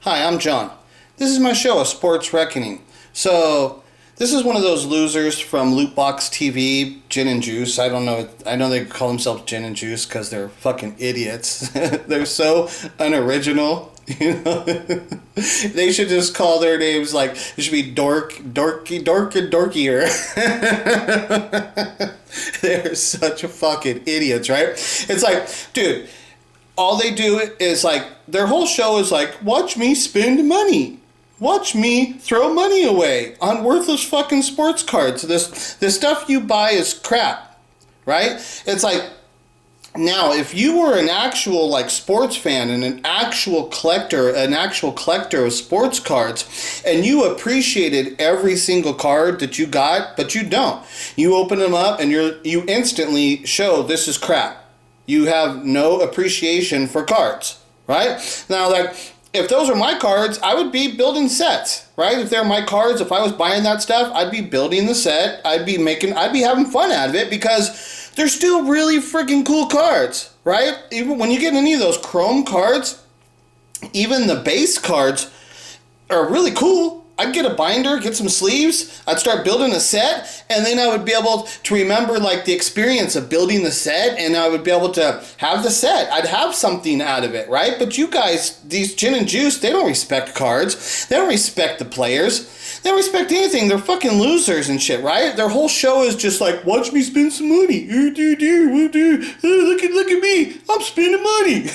Hi, I'm John. This is my show, A Sports Reckoning. So, this is one of those losers from Lootbox TV, Gin and Juice. I don't know. I know they call themselves Gin and Juice because they're fucking idiots. They're so unoriginal. You know, they should just call their names like it should be Dork, and Dorkier. They're such fucking idiots, right? It's like, dude, all they do is like their whole show is like, watch me spend money. Watch me throw money away on worthless fucking sports cards. This stuff you buy is crap, right? It's like, now if you were an actual like sports fan and an actual collector of sports cards, and you appreciated every single card that you got, but you don't. You open them up and you instantly show this is crap. You have no appreciation for cards, right? Now, like, if those are my cards, I would be building sets, right? If they're my cards, if I was buying that stuff, I'd be building the set. I'd be having fun out of it because they're still really freaking cool cards, right? Even when you get any of those chrome cards, even the base cards are really cool. I'd get a binder, get some sleeves, I'd start building a set, and then I would be able to remember like the experience of building the set, and I would be able to have the set. I'd have something out of it, right? But you guys, these Gin and Juice, they don't respect cards. They don't respect the players. They don't respect anything. They're fucking losers and shit, right? Their whole show is just like, watch me spend some money. Look at me. I'm spending money.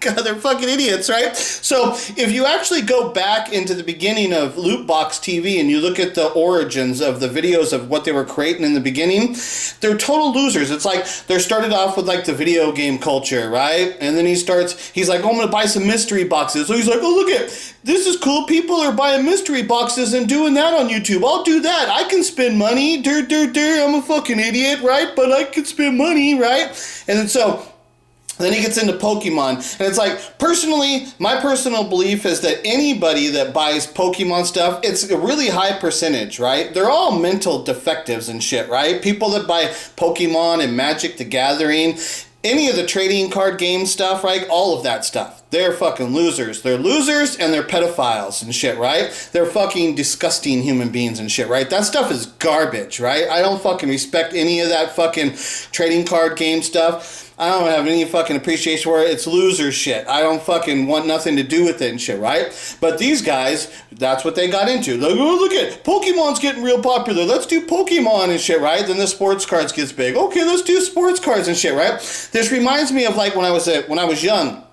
God, they're fucking idiots, right? So if you actually go back into the beginning of Lootbox TV and you look at the origins of the videos of what they were creating in the beginning, they're total losers. It's like they're started off with like the video game culture, right? And then he's like, oh, I'm going to buy some mystery boxes. So he's like, oh, look at, this is cool. People are buying mystery boxes and doing that on YouTube. I'll do that. I can spend money. I'm a fucking idiot, right? But I can spend money, right? And then he gets into Pokemon, and it's like, personally, my personal belief is that anybody that buys Pokemon stuff, it's a really high percentage, right? They're all mental defectives and shit, right? People that buy Pokemon and Magic the Gathering, any of the trading card game stuff, right? All of that stuff. They're fucking losers. They're losers and they're pedophiles and shit, right? They're fucking disgusting human beings and shit, right? That stuff is garbage, right? I don't fucking respect any of that fucking trading card game stuff. I don't have any fucking appreciation for it. It's loser shit. I don't fucking want nothing to do with it and shit, right? But these guys, that's what they got into. Like, oh, look at Pokemon's getting real popular. Let's do Pokemon and shit, right? Then the sports cards gets big. Okay, let's do sports cards and shit, right? This reminds me of like when I was young.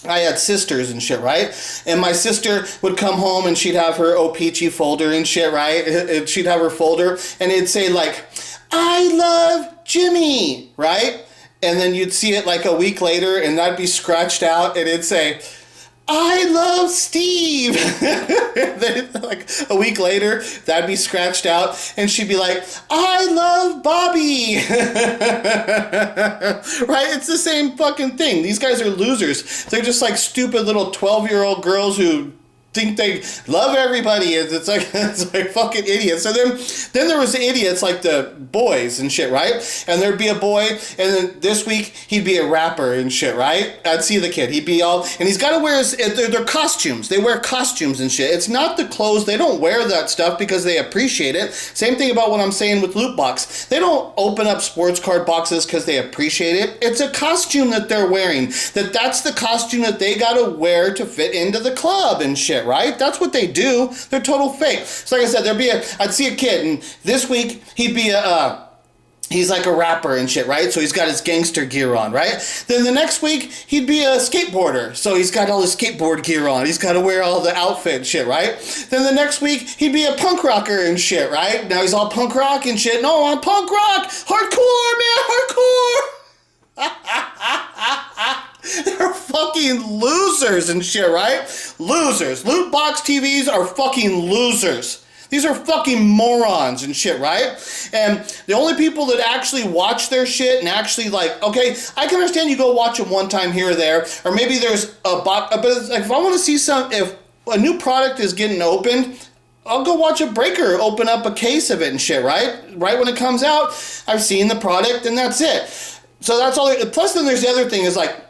I had sisters and shit, right? And my sister would come home and she'd have her O-Peachy folder and shit, right? And she'd have her folder and it'd say like, I love Jimmy, right? And then you'd see it like a week later and that'd be scratched out and it'd say, I love Steve. Then like a week later, that'd be scratched out and she'd be like, I love Bobby. Right? It's the same fucking thing. These guys are losers. They're just like stupid little 12-year-old girls who think they love everybody. It's like fucking idiots. So then there was the idiots like the boys and shit, right? And there'd be a boy, and then this week he'd be a rapper and shit, right? I'd see the kid. He'd be all, and he's got to wear their costumes. They wear costumes and shit. It's not the clothes. They don't wear that stuff because they appreciate it. Same thing about what I'm saying with Lootbox. They don't open up sports card boxes because they appreciate it. It's a costume that they're wearing. That's the costume that they got to wear to fit into the club and shit. Right? That's what they do. They're total fake. So like I said, I'd see a kid and this week he'd be he's like a rapper and shit, right? So he's got his gangster gear on, right? Then the next week he'd be a skateboarder. So he's got all his skateboard gear on. He's got to wear all the outfit and shit, right? Then the next week he'd be a punk rocker and shit, right? Now he's all punk rock and shit. No, I'm punk rock. Hardcore, man. Hardcore. They're fucking losers and shit, right? Losers. Lootbox TVs are fucking losers. These are fucking morons and shit, right? And the only people that actually watch their shit and actually like, okay, I can understand you go watch them one time here or there, or maybe there's but if I want to see if a new product is getting opened, I'll go watch a breaker open up a case of it and shit, right? Right when it comes out, I've seen the product and that's it. So that's all. Plus then there's the other thing is like,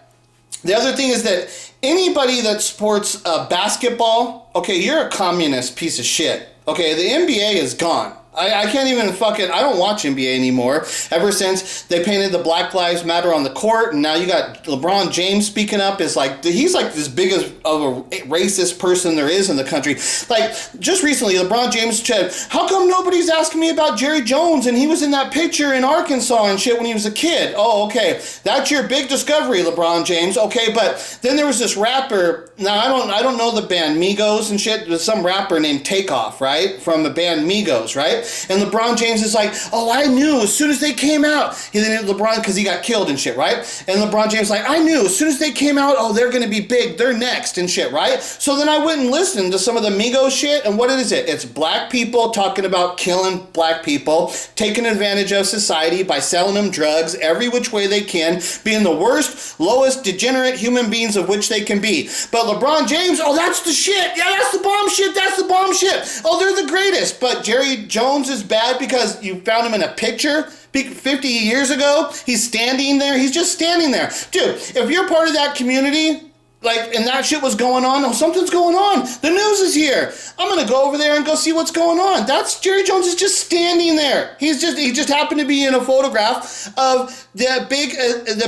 the other thing is that Anybody that sports basketball, okay, you're a communist piece of shit. Okay, the NBA is gone. I can't even I don't watch NBA anymore. Ever since they painted the Black Lives Matter on the court, and now you got LeBron James speaking up. He's like this biggest of a racist person there is in the country. Like, just recently, LeBron James said, how come nobody's asking me about Jerry Jones, and he was in that picture in Arkansas and shit when he was a kid? Oh, okay. That's your big discovery, LeBron James. Okay, but then there was this rapper. Now, I don't know the band Migos and shit. There's some rapper named Takeoff, right? From the band Migos, right? And LeBron James is like, oh, I knew as soon as they came out. LeBron, because he got killed and shit, right? And LeBron James is like, I knew as soon as they came out, oh, they're going to be big. They're next and shit, right? So then I went and listened to some of the Migos shit. And what is it? It's black people talking about killing black people, taking advantage of society by selling them drugs every which way they can, being the worst, lowest, degenerate human beings of which they can be. But LeBron James, oh, that's the shit. Yeah, that's the bomb shit. That's the bomb shit. Oh, they're the greatest. But Jerry Jones is bad because you found him in a picture 50 years ago. He's standing there. He's just standing there. Dude, if you're part of that community, like, and that shit was going on, oh, something's going on. The news is here. I'm going to go over there and go see what's going on. That's Jerry Jones is just standing there. He just happened to be in a photograph of the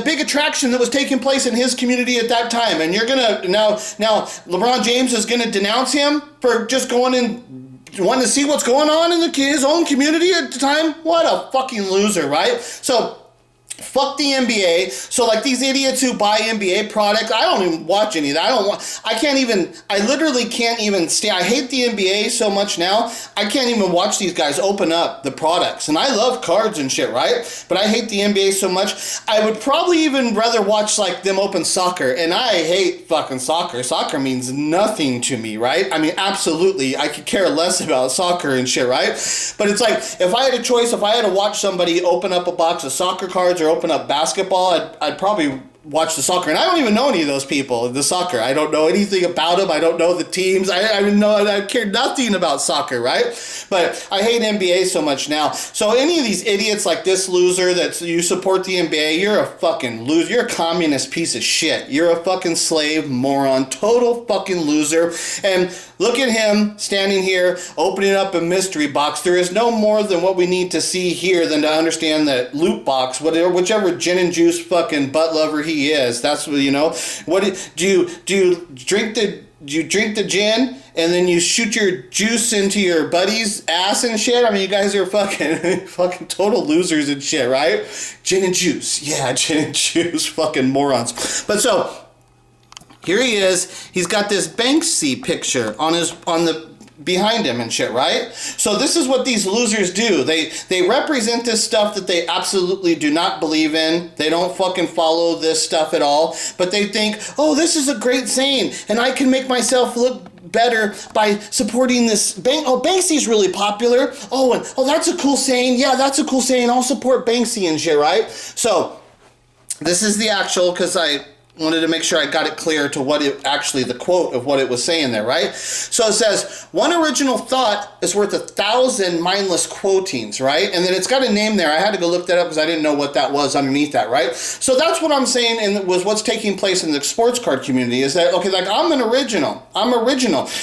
big attraction that was taking place in his community at that time. And you're going to, now LeBron James is going to denounce him for just going and wanting to see what's going on in his own community at the time. What a fucking loser, right? So, fuck the NBA. So, like, these idiots who buy NBA products, I don't even watch any of that. I literally can't even stay. I hate the NBA so much now, I can't even watch these guys open up the products. And I love cards and shit, right? But I hate the NBA so much, I would probably even rather watch, like, them open soccer. And I hate fucking soccer. Soccer means nothing to me, right? I mean, absolutely, I could care less about soccer and shit, right? But it's like, if I had a choice, if I had to watch somebody open up a box of soccer cards or open up basketball, I'd probably watch the soccer. And I don't even know any of those people in the soccer. I don't know anything about them. I don't know the teams. I care nothing about soccer, right? But I hate NBA so much now. So any of these idiots like this loser that you support the NBA, you're a fucking loser. You're a communist piece of shit. You're a fucking slave moron. Total fucking loser. And look at him standing here opening up a mystery box. There is no more than what we need to see here than to understand that Lootbox, whichever gin and juice fucking butt lover he is. That's what, you know. What do you drink the gin and then you shoot your juice into your buddy's ass and shit? I mean, you guys are fucking total losers and shit, right? Gin and juice. Yeah, gin and juice. Fucking morons. But so here he is. He's got this Banksy picture on the behind him and shit, right? So this is what these losers do. They represent this stuff that they absolutely do not believe in. They don't fucking follow this stuff at all. But they think, oh, this is a great saying, and I can make myself look better by supporting this. Banksy's really popular. Oh, that's a cool saying. Yeah, that's a cool saying. I'll support Banksy and shit, right? So this is the actual, because I wanted to make sure I got it clear to what it actually, the quote of what it was saying there, right? So it says, one original thought is worth 1,000 mindless quotings, right? And then it's got a name there. I had to go look that up because I didn't know what that was underneath that, right? So that's what I'm saying, and was what's taking place in the sports card community is that, okay, like I'm original.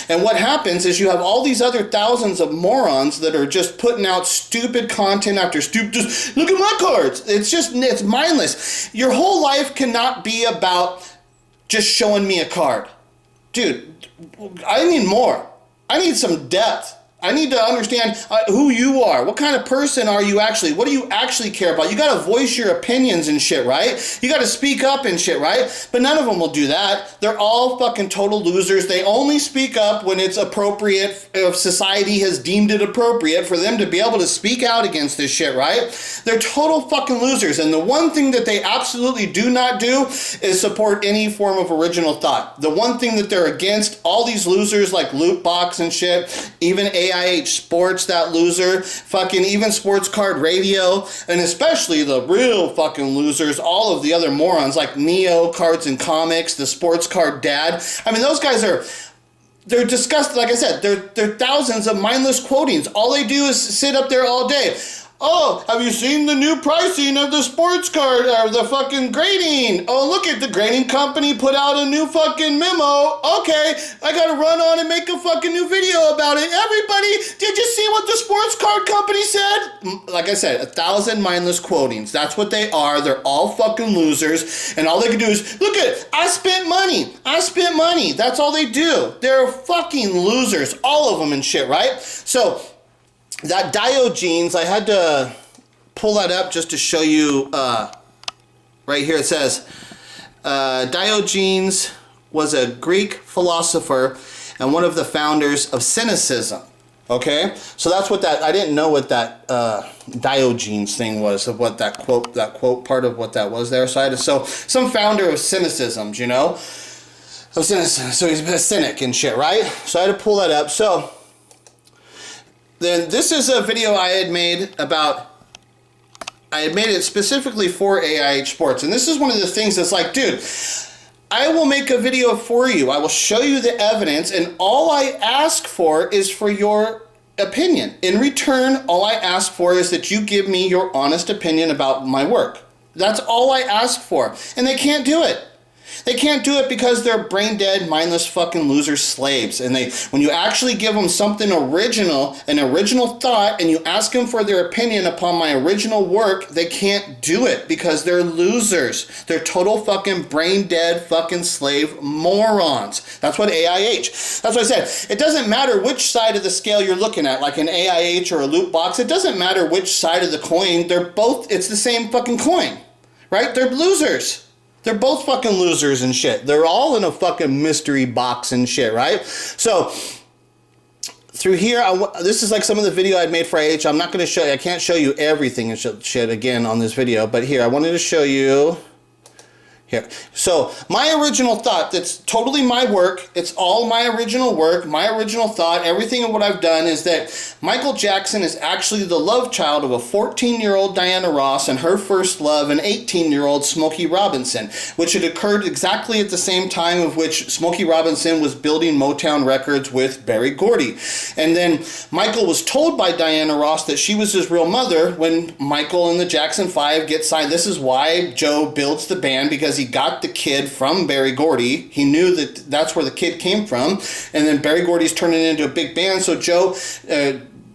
And what happens is you have all these other thousands of morons that are just putting out stupid content after stupid, just look at my cards. It's mindless. Your whole life cannot be about just showing me a card. Dude, I need more. I need some depth. I need to understand who you are. What kind of person are you actually? What do you actually care about? You got to voice your opinions and shit, right? You got to speak up and shit, right? But none of them will do that. They're all fucking total losers. They only speak up when it's appropriate, if society has deemed it appropriate for them to be able to speak out against this shit, right? They're total fucking losers. And the one thing that they absolutely do not do is support any form of original thought. The one thing that they're against, all these losers like Lootbox and shit, even AIH Sports, that loser, fucking even Sports Card Radio, and especially the real fucking losers, all of the other morons like Neo Cards and Comics, the Sports Card Dad. I mean, those guys they're disgusting. Like I said, they're thousands of mindless quotings. All they do is sit up there all day. Oh, have you seen the new pricing of the sports card or the fucking grading? Oh, look at the grading company put out a new fucking memo. Okay, I gotta run on and make a fucking new video about it. Everybody, did you see what the sports card company said? Like I said, 1,000 mindless quotings. That's what they are. They're all fucking losers. And all they can do is, look at it, I spent money. I spent money. That's all they do. They're fucking losers. All of them and shit, right? So, that Diogenes, I had to pull that up just to show you, right here it says, Diogenes was a Greek philosopher and one of the founders of cynicism. Okay? So that's what that, I didn't know what that Diogenes thing was, of what that quote part of what that was there. So I had to, so some founder of cynicism, you know? Of cynicism. So he's a cynic and shit, right? So I had to pull that up. So then this is a video I had made about, I had made it specifically for AIH Sports. And this is one of the things that's like, dude, I will make a video for you. I will show you the evidence, and all I ask for is for your opinion. In return, all I ask for is that you give me your honest opinion about my work. That's all I ask for. And they can't do it. They can't do it because they're brain dead, mindless fucking loser slaves. And they, when you actually give them something original, an original thought, and you ask them for their opinion upon my original work, they can't do it because they're losers. They're total fucking brain dead fucking slave morons. That's what AIH. That's what I said. It doesn't matter which side of the scale you're looking at, like an AIH or a Lootbox. It doesn't matter which side of the coin. They're both, it's the same fucking coin, right? They're losers. They're both fucking losers and shit. They're all in a fucking mystery box and shit, right? So, through here, this is like some of the video I'd made for AH. I'm not going to show you, I can't show you everything and shit again on this video, but here, I wanted to show you, here. So, my original thought, that's totally my work, it's all my original work, my original thought, everything of what I've done is that Michael Jackson is actually the love child of a 14-year-old Diana Ross and her first love, an 18-year-old Smokey Robinson, which had occurred exactly at the same time of which Smokey Robinson was building Motown Records with Berry Gordy. And then Michael was told by Diana Ross that she was his real mother when Michael and the Jackson 5 get signed. This is why Joe builds the band, because he got the kid from Berry Gordy. He knew that that's where the kid came from. And then Berry Gordy's turning into a big band. So Joe,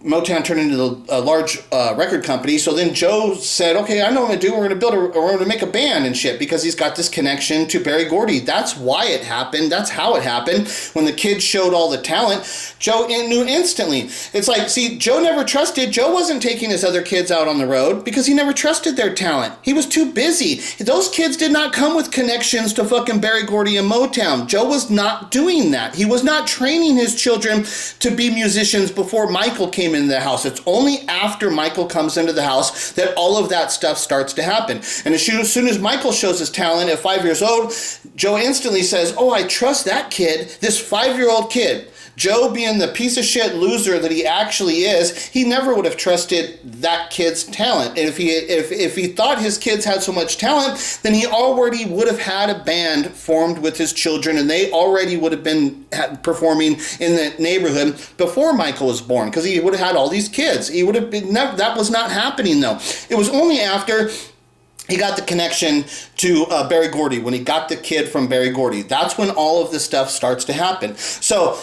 Motown turned into a large record company. So then Joe said, okay, I know what I'm going to do. We're going to make a band and shit, because he's got this connection to Berry Gordy. That's why it happened. That's how it happened. When the kid showed all the talent, Joe knew instantly. It's like, see, Joe never trusted. Joe wasn't taking his other kids out on the road because he never trusted their talent. He was too busy. Those kids did not come with connections to fucking Berry Gordy and Motown. Joe was not doing that. He was not training his children to be musicians before Michael came in the house. It's only after Michael comes into the house that all of that stuff starts to happen. And as soon as Michael shows his talent at 5 years old, Joe instantly says, oh, I trust that kid, this 5-year-old kid. Joe, being the piece of shit loser that he actually is, he never would have trusted that kid's talent. And if he thought his kids had so much talent, then he already would have had a band formed with his children, and they already would have been performing in the neighborhood before Michael was born, because he would have had all these kids. He would have been, that was not happening though. It was only after he got the connection to Berry Gordy, when he got the kid from Berry Gordy. That's when all of this stuff starts to happen. So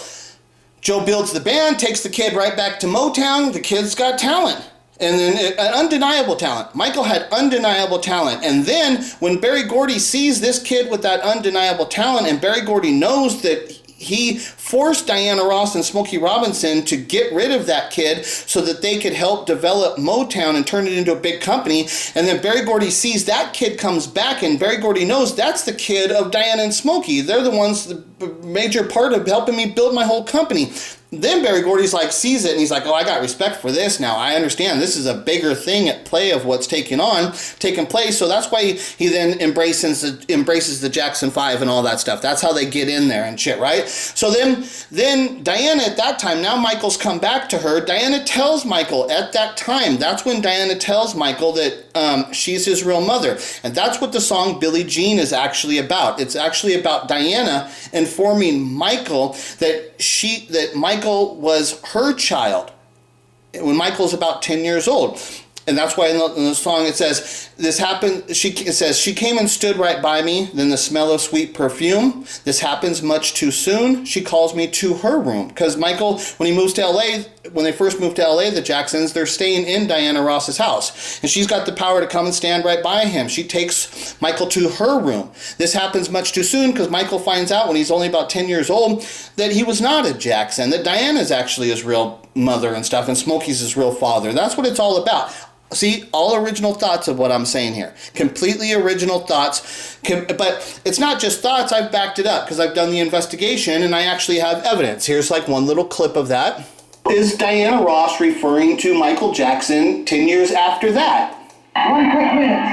Joe builds the band, takes the kid right back to Motown. The kid's got talent. And then undeniable talent. Michael had undeniable talent. And then when Berry Gordy sees this kid with that undeniable talent, and Berry Gordy knows that he forced Diana Ross and Smokey Robinson to get rid of that kid so that they could help develop Motown and turn it into a big company. And then Berry Gordy sees that kid comes back, and Berry Gordy knows that's the kid of Diana and Smokey. They're the ones, the major part of helping me build my whole company. Then Berry Gordy's like, sees it, and he's like, oh, I got respect for this now. I understand this is a bigger thing at play of what's taking place. So that's why he then embraces the Jackson 5 and all that stuff. That's how they get in there and shit, right? So then Diana at that time, now Michael's come back to her. Diana tells Michael at that time, that's when Diana tells Michael that she's his real mother. And that's what the song Billie Jean is actually about. It's actually about Diana informing Michael that Michael was her child when Michael's about 10 years old. And that's why in the song it says, this happened, it says, she came and stood right by me, then the smell of sweet perfume. This happens much too soon. She calls me to her room. Because Michael, when he moves to LA, when they first moved to LA, the Jacksons, they're staying in Diana Ross's house. And she's got the power to come and stand right by him. She takes Michael to her room. This happens much too soon because Michael finds out when he's only about 10 years old that he was not a Jackson, that Diana's actually his real mother and stuff, and Smokey's his real father. That's what it's all about. See, all original thoughts of what I'm saying here. Completely original thoughts. But it's not just thoughts. I've backed it up because I've done the investigation and I actually have evidence. Here's like one little clip of that. Is Diana Ross referring to Michael Jackson 10 years after that? 1 quick minute.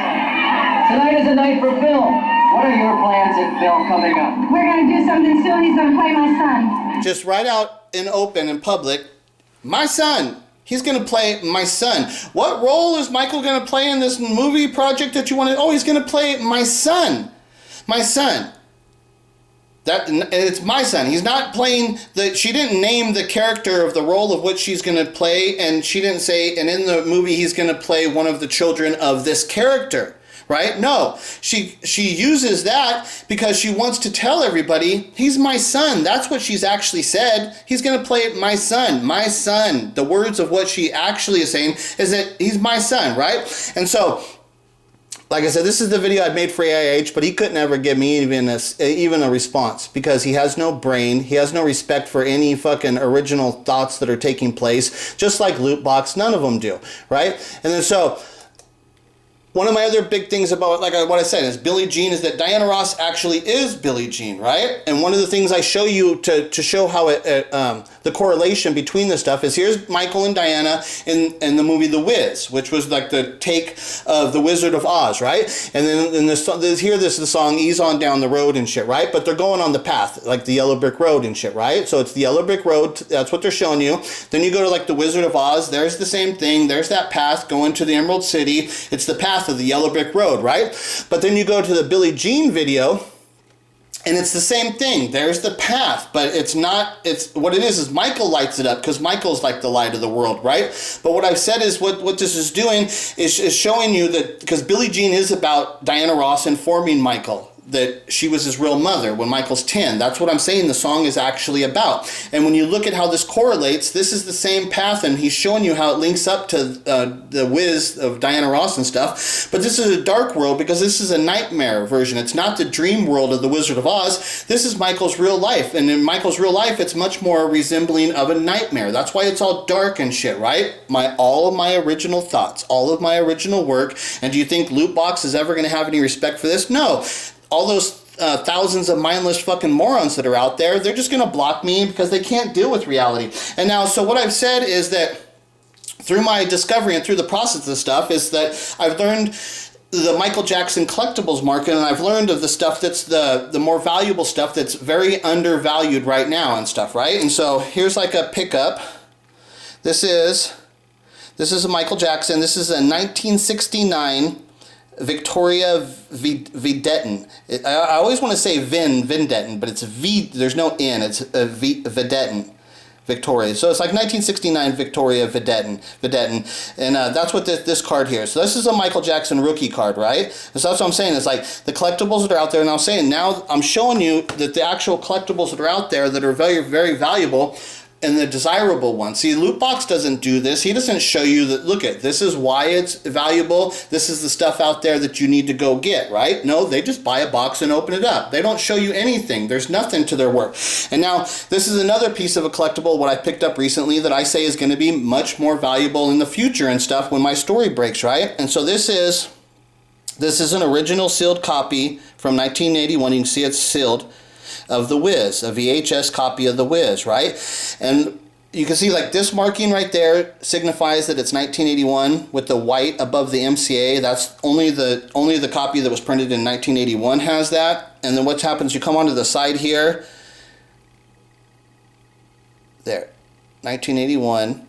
Tonight is a night for film. What are your plans in film coming up? We're going to do something soon. He's going to play my son. Just right out in open in public. My son. He's going to play my son. What role is Michael going to play in this movie project that you want to... Oh, he's going to play my son. My son. It's my son. He's not playing the... She didn't name the character of the role of which she's going to play, and she didn't say, and in the movie he's going to play one of the children of this character. Right? No. She uses that because she wants to tell everybody, he's my son. That's what she's actually said. He's going to play my son. My son. The words of what she actually is saying is that he's my son, right? And so, like I said, this is the video I made for AIH, but he couldn't ever give me even a response because he has no brain. He has no respect for any fucking original thoughts that are taking place. Just like Lootbox, none of them do, right? And then so... One of my other big things about, like what I said, is Billie Jean, is that Diana Ross actually is Billie Jean, right? And one of the things I show you to show how the correlation between the stuff is, here's Michael and Diana in the movie The Wiz, which was like the take of The Wizard of Oz, right? And then in this is the song Ease On Down the Road and shit, right? But they're going on the path, like the yellow brick road and shit, right? So it's the yellow brick road, that's what they're showing you. Then you go to like The Wizard of Oz, there's the same thing, there's that path going to the Emerald City, it's the path of the yellow brick road, right? But then you go to the Billie Jean video and it's the same thing. There's the path, but it's not, it's what it is Michael lights it up because Michael's like the light of the world, right? But what I've said is what this is doing is showing you that, because Billie Jean is about Diana Ross informing Michael that she was his real mother when Michael's 10. That's what I'm saying the song is actually about. And when you look at how this correlates, this is the same path, and he's showing you how it links up to the Wiz of Diana Ross and stuff. But this is a dark world because this is a nightmare version. It's not the dream world of the Wizard of Oz. This is Michael's real life. And in Michael's real life, it's much more resembling of a nightmare. That's why it's all dark and shit, right? All of my original thoughts, all of my original work. And do you think Lootbox is ever going to have any respect for this? No. All those thousands of mindless fucking morons that are out there, they're just going to block me because they can't deal with reality. And now, so what I've said is that through my discovery and through the process of this stuff is that I've learned the Michael Jackson collectibles market, and I've learned of the stuff that's the more valuable stuff that's very undervalued right now and stuff, right? And so here's like a pickup. This is a Michael Jackson. This is a 1969 Victoria Videtten. I always want to say Vindetten, but it's V, there's no N, it's Videtten. Victoria. So it's like 1969 Victoria Videtten. And that's what this card here. So this is a Michael Jackson rookie card, right? So that's what I'm saying. It's like the collectibles that are out there. And I'm saying now I'm showing you that the actual collectibles that are out there that are very, very valuable and the desirable one. See, Lootbox doesn't do this. He doesn't show you that, look at, this is why it's valuable. This is the stuff out there that you need to go get, right? No, they just buy a box and open it up. They don't show you anything. There's nothing to their work. And now, this is another piece of a collectible, what I picked up recently, that I say is going to be much more valuable in the future and stuff when my story breaks, right? And so this is an original sealed copy from 1981. You can see it's sealed, of The Wiz, a VHS copy of The Wiz, right? And you can see like this marking right there signifies that it's 1981 with the white above the MCA. That's only the copy that was printed in 1981 has that. And then what happens, you come onto the side here. There, 1981.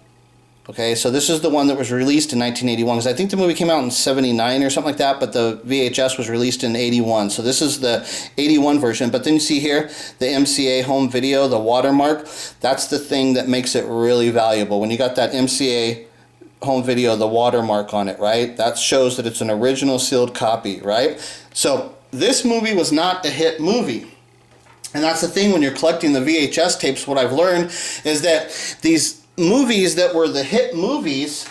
Okay, so this is the one that was released in 1981, because I think the movie came out in 79 or something like that, but the VHS was released in 81. So this is the 81 version. But then you see here, the MCA home video, the watermark, that's the thing that makes it really valuable. When you got that MCA home video, the watermark on it, right? That shows that it's an original sealed copy, right? So this movie was not a hit movie. And that's the thing when you're collecting the VHS tapes, what I've learned is that these movies that were the hit movies,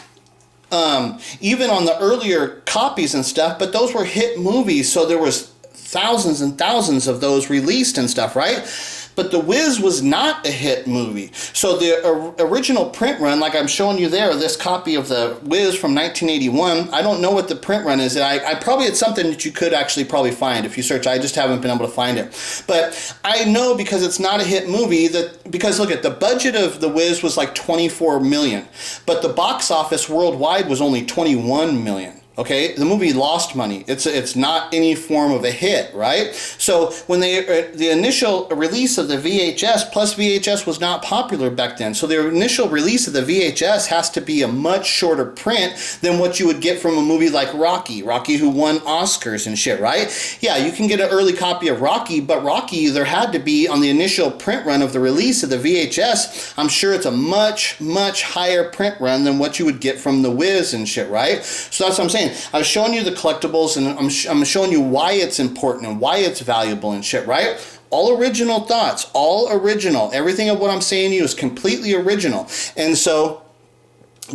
even on the earlier copies and stuff, but those were hit movies, so there was thousands and thousands of those released and stuff, right? But The Wiz was not a hit movie. So the original print run, like I'm showing you there, this copy of The Wiz from 1981, I don't know what the print run is. I probably, it's something that you could actually probably find if you search. I just haven't been able to find it. But I know because it's not a hit movie, that because look at the budget of The Wiz was like 24 million, but the box office worldwide was only 21 million. Okay, the movie lost money. It's not any form of a hit, right? So when the initial release of the VHS, plus VHS was not popular back then. So the initial release of the VHS has to be a much shorter print than what you would get from a movie like Rocky. Rocky, who won Oscars and shit, right? Yeah, you can get an early copy of Rocky, but Rocky, there had to be on the initial print run of the release of the VHS, I'm sure it's a much, much higher print run than what you would get from The Wiz and shit, right? So that's what I'm saying. I was showing you the collectibles, and I'm showing you why it's important and why it's valuable and shit, right? All original thoughts, all original. Everything of what I'm saying to you is completely original. And so,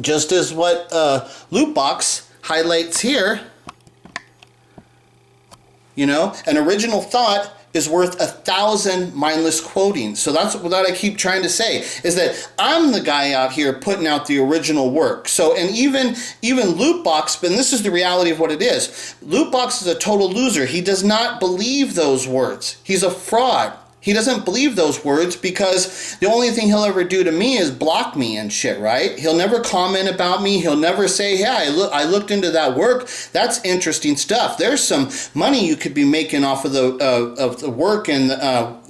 just as what Lootbox highlights here, you know, an original thought is worth 1,000 mindless quotings. So that's what I keep trying to say, is that I'm the guy out here putting out the original work. So, and even Lootbox, and this is the reality of what it is, Lootbox is a total loser. He does not believe those words. He's a fraud. He doesn't believe those words because the only thing he'll ever do to me is block me and shit, right? He'll never comment about me. He'll never say, yeah, I looked into that work. That's interesting stuff. There's some money you could be making off of the work and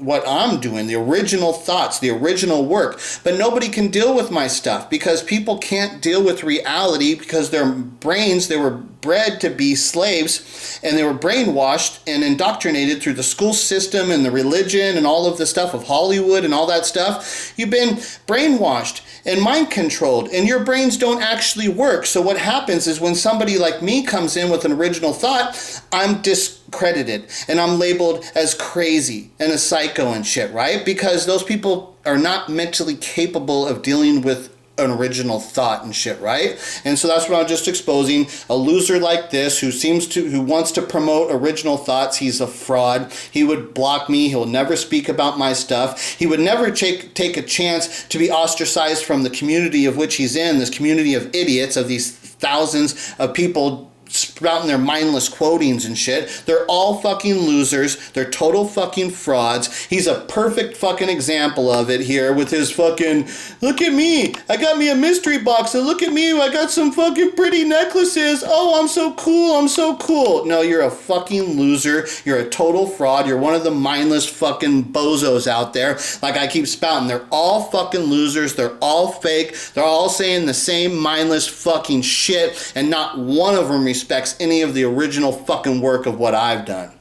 what I'm doing, the original thoughts, the original work. But nobody can deal with my stuff because people can't deal with reality because their brains, they were bred to be slaves and they were brainwashed and indoctrinated through the school system and the religion and all of the stuff of Hollywood and all that stuff. You've been brainwashed and mind controlled and your brains don't actually work. So what happens is when somebody like me comes in with an original thought, I'm discredited and I'm labeled as crazy and a psycho and shit, right? Because those people are not mentally capable of dealing with an original thought and shit, right? And so that's what I'm just exposing. A loser like this who wants to promote original thoughts, he's a fraud. He would block me. He'll never speak about my stuff. He would never take a chance to be ostracized from the community of which he's in, this community of idiots, of these thousands of people sprouting their mindless quotings and shit. They're all fucking losers. They're total fucking frauds. He's a perfect fucking example of it here with his fucking, look at me, I got me a mystery box, and look at me, I got some fucking pretty necklaces. Oh, I'm so cool, I'm so cool. No, you're a fucking loser. You're a total fraud. You're one of the mindless fucking bozos out there. Like I keep spouting, they're all fucking losers. They're all fake. They're all saying the same mindless fucking shit, and not one of them respects any of the original fucking work of what I've done.